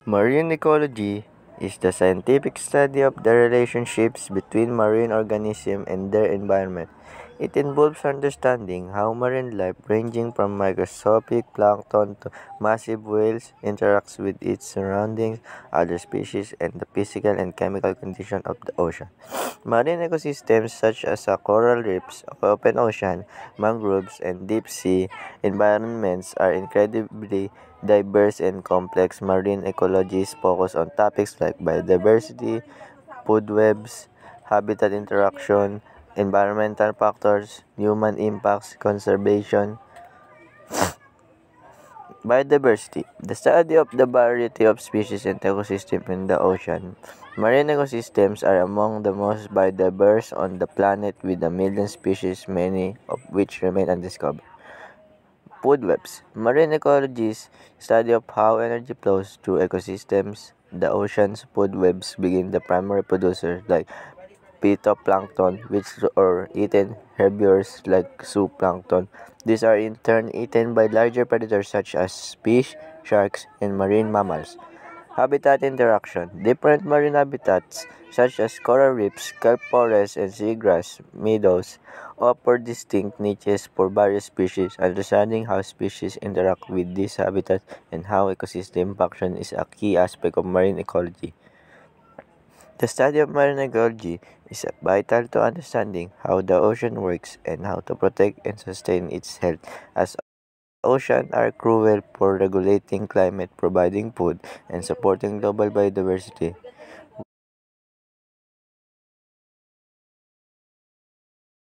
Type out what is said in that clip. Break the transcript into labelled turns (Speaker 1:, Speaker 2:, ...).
Speaker 1: Marine ecology is the scientific study of the relationships between marine organisms and their environment. It involves understanding how marine life, ranging from microscopic plankton to massive whales, interacts with its surroundings, other species, and the physical and chemical condition of the ocean. Marine ecosystems such as coral reefs, open ocean, mangroves, and deep sea environments are incredibly diverse and complex. Marine ecologies focus on topics like biodiversity, food webs, habitat interaction, environmental factors, human impacts, conservation. Biodiversity, the study of the variety of species and ecosystems in the ocean. Marine ecosystems are among the most biodiverse on the planet with a million species, many of which remain undiscovered. Food webs. Marine ecologies study of how energy flows through ecosystems. The ocean's food webs begin the primary producers like phytoplankton, which are eaten herbivores like zooplankton. These are in turn eaten by larger predators such as fish, sharks, and marine mammals. Habitat interaction. Different marine habitats, such as coral reefs, kelp forests, and seagrass meadows, offer distinct niches for various species. Understanding how species interact with these habitats and how ecosystem function is a key aspect of marine ecology. The study of marine ecology is vital to understanding how the ocean works and how to protect and sustain its health, as oceans are crucial for regulating climate, providing food, and supporting global biodiversity.